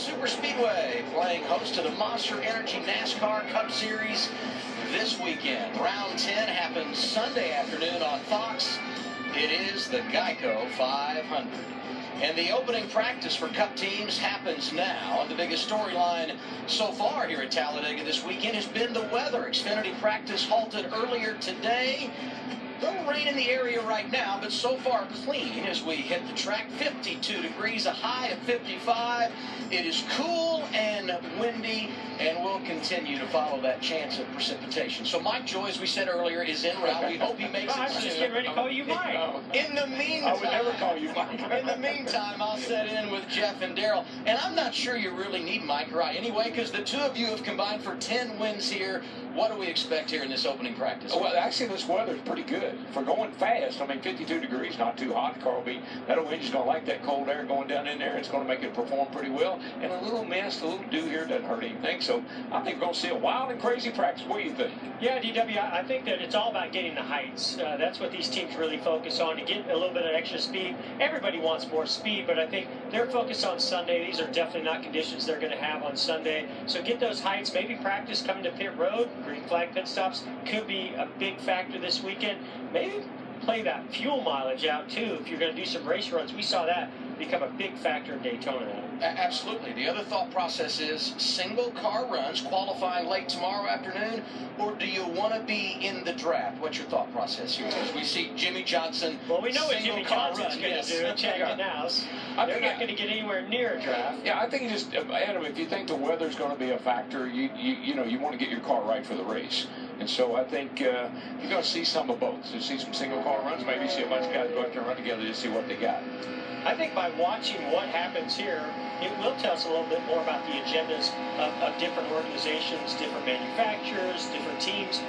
Superspeedway, playing host to the Monster Energy NASCAR Cup Series this weekend. Round 10 happens Sunday afternoon on Fox. It is the Geico 500. And the opening practice for Cup teams happens now. And the biggest storyline so far here at Talladega this weekend has been the weather. Xfinity practice halted earlier today. No rain in the area right now, but so far clean as we hit the track. 52 degrees, a high of 55. It is cool and windy, and we'll continue to follow that chance of precipitation. So Mike Joy, as we said earlier, is en route. We hope he makes it soon. I was just getting ready to call you Mike. In the meantime, I would never call you Mike. In the meantime, I'll set in with Jeff and Daryl. And I'm not sure you really need Mike or I anyway, because the two of you have combined for 10 wins here. What do we expect here in this opening practice? Well, actually, this weather's pretty good. For going fast, I mean, 52 degrees, not too hot. The car will be, that engine's going to like that cold air going down in there. It's going to make it perform pretty well. And a little mist, a little dew here doesn't hurt anything. So I think we're going to see a wild and crazy practice. What do you think? Yeah, DW, I think that it's all about getting the heights. That's what these teams really focus on, to get a little bit of extra speed. Everybody wants more speed, but I think they're focused on Sunday. These are definitely not conditions they're going to have on Sunday. So get those heights. Maybe practice coming to pit road. Green flag pit stops could be a big factor this weekend. Maybe play that fuel mileage out too if you're going to do some race runs. We saw that become a big factor in Daytona. Absolutely. The other thought process is single car runs qualifying late tomorrow afternoon, or do you want to be in the draft? What's your thought process here? As we see Jimmy Johnson. Well, we know what Jimmy Johnson's going to do. Check it out. They're not going to get anywhere near a draft. Yeah, I think you just, Adam, if you think the weather's going to be a factor, you want to get your car right for the race. And so I think you're going to see some of both. So you see some single car runs, maybe see a bunch of guys go out there and run together to see what they got. I think by watching what happens here, it will tell us a little bit more about the agendas of different organizations, different manufacturers, different teams.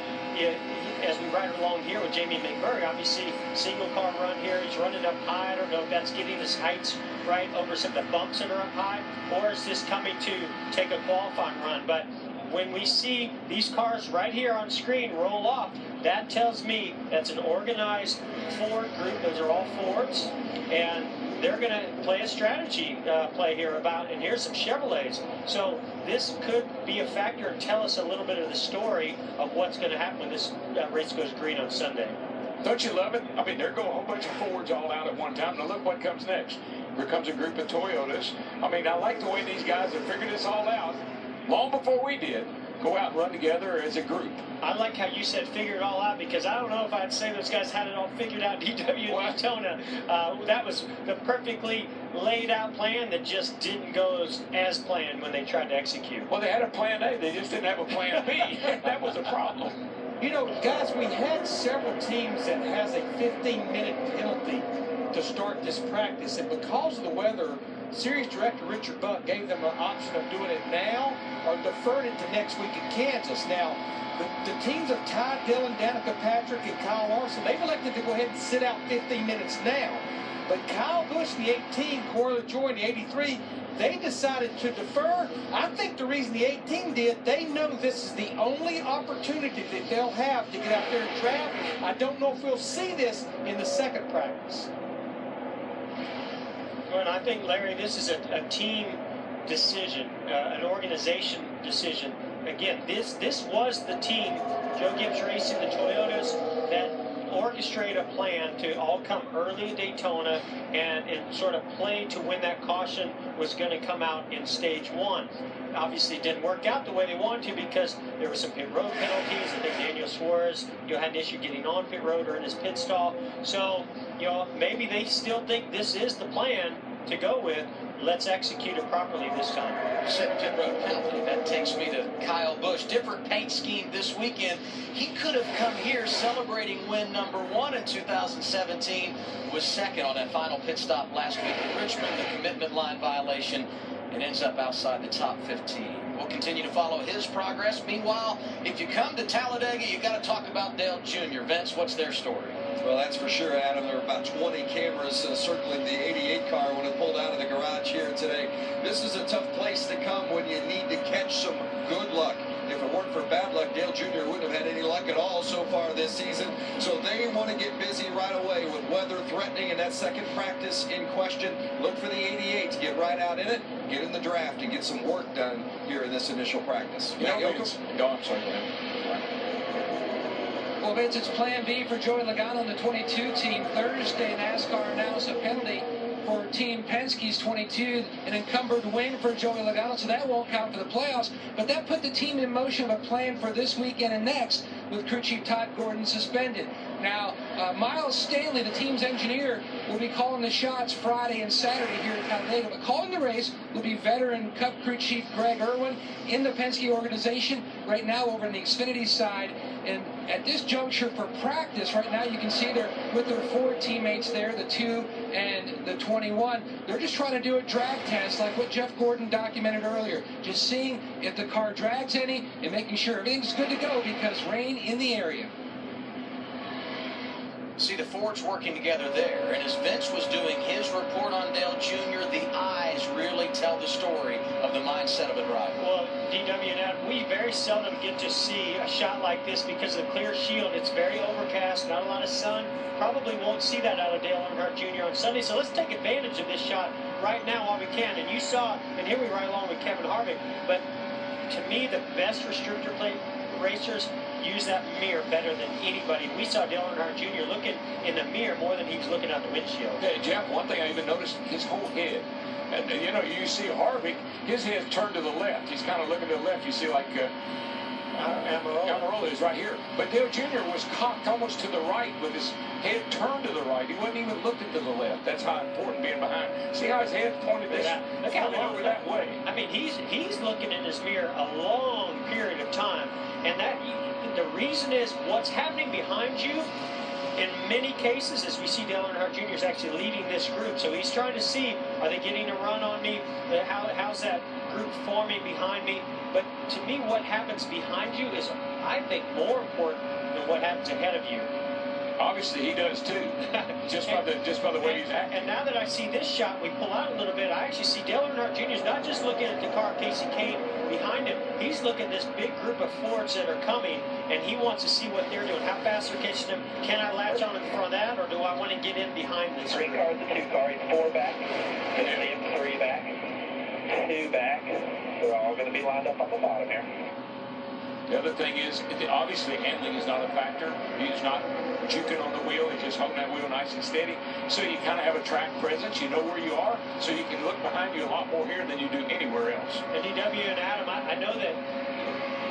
As we ride along here with Jamie McMurray, obviously single car run here, he's running up high. I don't know if that's getting his heights right over some of the bumps that are up high, or is this coming to take a qualifying run? But when we see these cars right here on screen roll off, that tells me that's an organized Ford group. Those are all Fords, and they're going to play a strategy play here about, and here's some Chevrolets. So this could be a factor and tell us a little bit of the story of what's going to happen when this race goes green on Sunday. Don't you love it? I mean, they're going a whole bunch of Fords all out at one time. Now look what comes next. Here comes a group of Toyotas. I mean, I like the way these guys have figured this all out long before we did. Go out and run together as a group. I like how you said figure it all out, because I don't know if I'd say those guys had it all figured out in DW and Daytona. That was the perfectly laid out plan that just didn't go as planned when they tried to execute. Well, they had a plan A, they just didn't have a plan B. That was a problem. You know, guys, we had several teams that has a 15-minute penalty to start this practice, and because of the weather, Series Director Richard Buck gave them an option of doing it now or deferring it to next week in Kansas. Now, the teams of Ty Dillon, Danica Patrick, and Kyle Larson, they've elected to go ahead and sit out 15 minutes now. But Kyle Busch, the 18, Corey LaJoie, the 83, they decided to defer. I think the reason the 18 did, they know this is the only opportunity that they'll have to get out there and draft. I don't know if we'll see this in the second practice. And I think, Larry, this is a team decision, an organization decision. Again, this was the team, Joe Gibbs Racing, the Toyotas, that orchestrated a plan to all come early in Daytona and sort of play to when that caution was going to come out in stage one. Obviously, it didn't work out the way they wanted to, because there were some pit road penalties. I think Daniel Suarez had an issue getting on pit road or in his pit stall. So, maybe they still think this is the plan to go with. Let's execute it properly this time. You said pit road penalty. That takes me to Kyle Busch. Different paint scheme this weekend. He could have come here celebrating win number 1 in 2017. Was second on that final pit stop last week in Richmond. The commitment line violation, and ends up outside the top 15. We'll continue to follow his progress. Meanwhile, if you come to Talladega, you got to talk about Dale Jr. Vince, what's their story? Well, that's for sure, Adam. There were about 20 cameras circling the 88 car when it pulled out of the garage here today. This is a tough place to come when you need to catch some good luck. If it weren't for bad luck, Dale Jr. wouldn't have had any luck at all so far this season. So they want to get busy right away with weather threatening in that second practice in question. Look for the 88 to get right out in it, get in the draft, and get some work done here in this initial practice. No, I'm sorry. Well, Vince, it's Plan B for Joey Logano on the 22 team. Thursday, NASCAR announced a penalty for Team Penske's 22, an encumbered wing for Joey Logano, so that won't count for the playoffs. But that put the team in motion of a plan for this weekend and next, with crew chief Todd Gordon suspended. Now, Miles Stanley, the team's engineer, will be calling the shots Friday and Saturday here at Talladega. But calling the race will be veteran Cup crew chief Greg Irwin in the Penske organization right now over on the Xfinity side. And at this juncture for practice, right now you can see they're with their 4 teammates there, the 2 and the 21. They're just trying to do a drag test like what Jeff Gordon documented earlier. Just seeing if the car drags any and making sure everything's good to go because rain in the area. See the Fords working together there, and as Vince was doing his report on Dale Jr., the eyes really tell the story of the mindset of a driver. Well, DW and Adam, we very seldom get to see a shot like this because of the clear shield. It's very overcast, not a lot of sun. Probably won't see that out of Dale Earnhardt Jr. on Sunday, so let's take advantage of this shot right now while we can. And you saw, and here we ride along with Kevin Harvick, but to me, the best restrictor plate racers use that mirror better than anybody. We saw Dale Earnhardt Jr. looking in the mirror more than he was looking out the windshield. Hey, Jeff, one thing I even noticed, his whole head. And, you know, you see Harvick, his head's turned to the left. He's kind of looking to the left. You see, like, Amarola is right here. But Dale Jr. was cocked almost to the right with his head turned to the right. He wasn't even looking to the left. That's how important being behind. See how his head pointed this? Look how long over that way. I mean, he's looking in his mirror a long period of time, and that the reason is what's happening behind you. In many cases, as we see, Dale Earnhardt Jr. is actually leading this group, so he's trying to see, are they getting a run on me? How's that group forming behind me? But to me, what happens behind you is, I think, more important than what happens ahead of you. Obviously, he does too. just by the way he's acting. And now that I see this shot, we pull out a little bit. I actually see Dale Earnhardt Jr. is not just looking at the car Casey Kane behind him. He's looking at this big group of Fords that are coming, and he wants to see what they're doing. How fast they're catching them. Can I latch on in front of that, or do I want to get in behind this? 3 cars and 2 cars, 4 back, 3 back, 2 back. They're all going to be lined up on the bottom here. The other thing is, obviously, handling is not a factor. He's not juking on the wheel. He's just holding that wheel nice and steady. So you kind of have a track presence. You know where you are, so you can look behind you a lot more here than you do anywhere else. And DW and Adam, I know that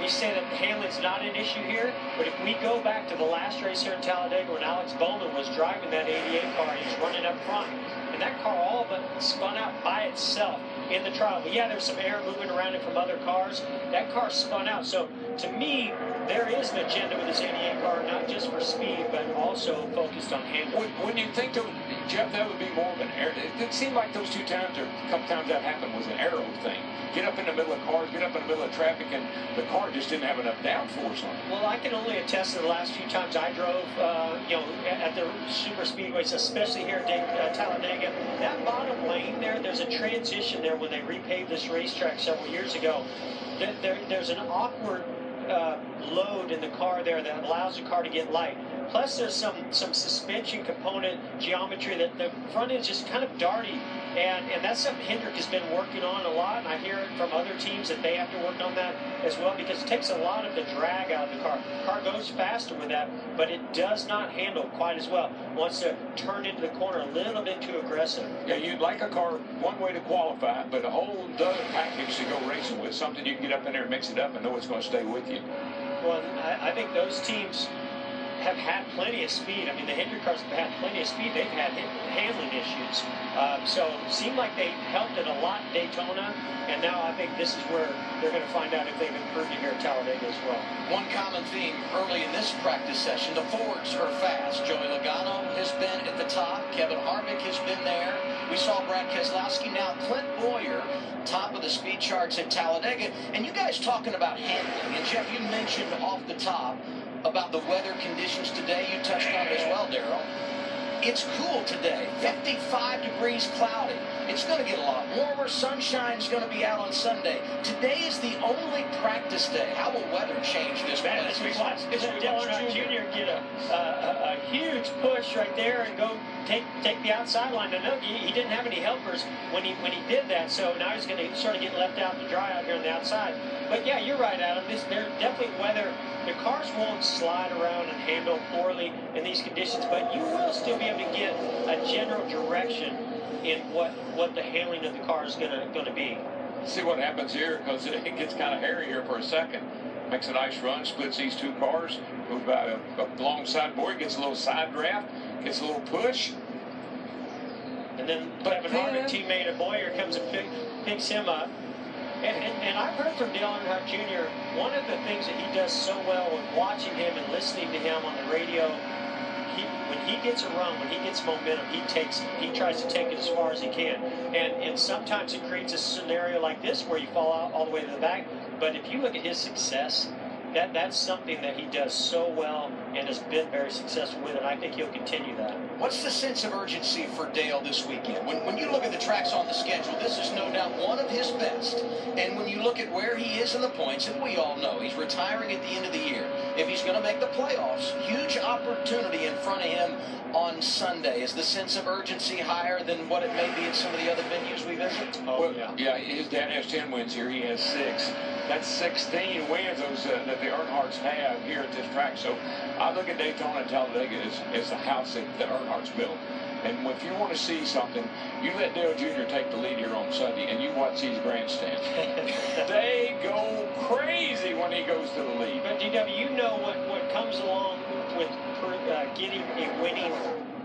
we say that handling's not an issue here, but if we go back to the last race here in Talladega when Alex Bowman was driving that 88 car, he was running up front, and that car all but spun out by itself in the trial. But yeah, there's some air moving around it from other cars. That car spun out. So to me, there is an agenda with this 88 car, not just for speed, but also focused on handling. When you think of Jeff, that would be more of an air. It seemed like those 2 times or a couple times that happened was an aero thing. Get up in the middle of cars, get up in the middle of traffic, and the car just didn't have enough downforce on it. Well, I can only attest to the last few times I drove, at the super speedways, especially here at Talladega. That bottom lane there's a transition there when they repaved this racetrack several years ago. There's an awkward load in the car there that allows the car to get light. Plus, there's some suspension component geometry that the front end's just kind of darty, and that's something Hendrick has been working on a lot, and I hear it from other teams that they have to work on that as well because it takes a lot of the drag out of the car. The car goes faster with that, but it does not handle quite as well. It wants to turn into the corner a little bit too aggressive. Yeah, you'd like a car one way to qualify, but a whole other package to go racing with, something you can get up in there and mix it up and know it's going to stay with you. Well, I think those teams have had plenty of speed. I mean, the Hendrick cars have had plenty of speed. They've had handling issues. So it seemed like they helped it a lot in Daytona, and now I think this is where they're going to find out if they've improved it here at Talladega as well. One common theme early in this practice session, the Fords are fast. Joey Logano has been at the top. Kevin Harvick has been there. We saw Brad Keselowski. Now Clint Bowyer, top of the speed charts at Talladega. And you guys talking about handling. And Jeff, you mentioned off the top about the weather conditions today. You touched on it as well, Darrell. It's cool today, 55 degrees cloudy. It's going to get a lot warmer. Sunshine's going to be out on Sunday. Today is the only practice day. How will weather change this Man, place? we watched Dale Earnhardt Jr. get a huge push right there and go take the outside line. I know he didn't have any helpers when he did that, so now he's going to sort of get left out to dry out here on the outside. But yeah, you're right, Adam. They're definitely weather. The cars won't slide around and handle poorly in these conditions, but you will still be able to get a general direction in what the handling of the car is going to be. See what happens here, because it gets kind of hairy here for a second. Makes a nice run, splits these two cars, goes by a long side board, gets a little side draft, gets a little push. And then Kevin Harvick, teammate of Boyer, comes and picks him up. And I've heard from Dale Earnhardt Jr., one of the things that he does so well with watching him and listening to him on the radio, when he gets a run, when he gets momentum, he tries to take it as far as he can. And sometimes it creates a scenario like this where you fall out all the way to the back. But if you look at his success, that's something that he does so well and has been very successful with, and I think he'll continue that. What's the sense of urgency for Dale this weekend? When you look at the tracks on the schedule, this is no doubt one of his best. And when you look at where he is in the points, and we all know he's retiring at the end of the year, if he's going to make the playoffs, huge opportunity in front of him on Sunday. Is the sense of urgency higher than what it may be at some of the other venues we visit? Oh, well, yeah, his dad has 10 wins here. He has 6. That's 16 wins that the Earnhardts have here at this track. So I look at Daytona and Talladega as the house that the Earnhardts built. And if you want to see something, you let Dale Jr. take the lead here on Sunday, and you watch these grandstands. They go crazy when he goes to the lead. But DW, you know what comes along with getting a winning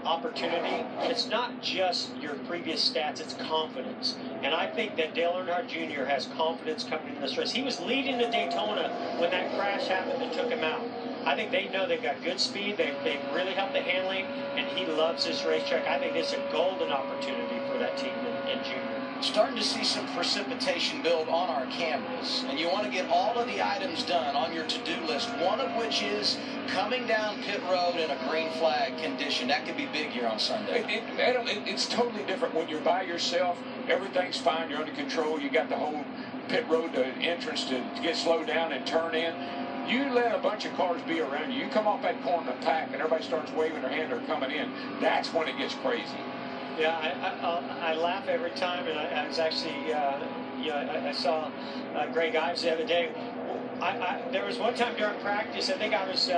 opportunity. It's not just your previous stats, it's confidence. And I think that Dale Earnhardt Jr. has confidence coming into this race. He was leading the Daytona when that crash happened that took him out. I think they know they've got good speed. They really helped the handling, and he loves this racetrack. I think it's a golden opportunity for that team in Junior. Starting to see some precipitation build on our cameras, and you want to get all of the items done on your to-do list, one of which is coming down pit road in a green flag condition. That could be big here on Sunday. It's totally different when you're by yourself. Everything's fine. You're under control. You got the whole pit road entrance to get slowed down and turn in. You let a bunch of cars be around you. You come off that corner of the pack, and everybody starts waving their hand or coming in. That's when it gets crazy. Yeah, I laugh every time, and I was actually, I saw Greg Ives the other day. There was one time during practice, I think I was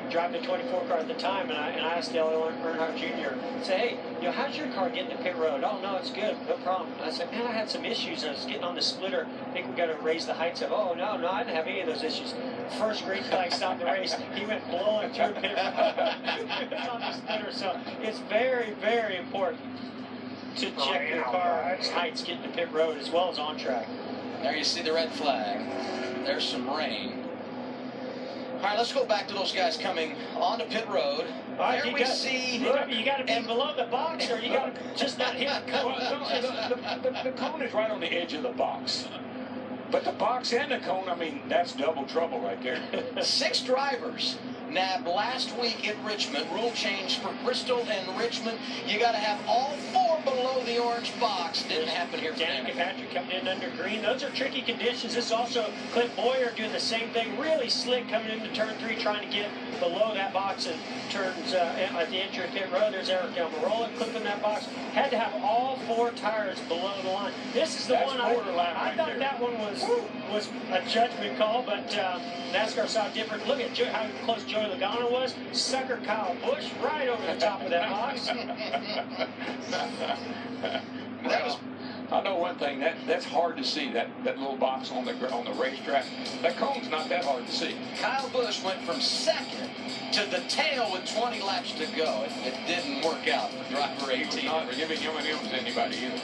driving the 24 car at the time, and I asked Dale Earnhardt Jr., I said, hey, how's your car getting to pit road? Oh, no, it's good, no problem. I said, man, I had some issues. I was getting on the splitter. I think we got to raise the heights of, oh, no, I didn't have any of those issues. First green flag stopped the race. He went blowing through pit road on the splitter. So it's very, very important to check your car's heights getting to pit road as well as on track. There you see the red flag. There's some rain. All right, let's go back to those guys coming onto pit road. All right, there we see. You got to be below the box, or you got to just not hit the cone. The cone is right on the edge of the box. But the box and the cone, I mean, that's double trouble right there. 6 drivers nabbed last week at Richmond. Rule change for Bristol and Richmond. You got to have all 4 below the orange box. Didn't happen here today. Danica Patrick coming in under green. Those are tricky conditions. This is also Clint Boyer doing the same thing. Really slick coming into turn 3, trying to get below that box and turns at the entry of pit road. There's Eric Almirola clipping that box. Had to have all 4 tires below the line. This is the one I thought that one was a judgment call, but NASCAR saw different. Look at how close Joey Logano was. Sucker Kyle Busch right over the top of that box. I know one thing, that's hard to see, that little box on the racetrack. That cone's not that hard to see. Kyle Busch went from 2nd to the tail with 20 laps to go. It didn't work out for driver 18. He was not giving M&Ms to anybody either.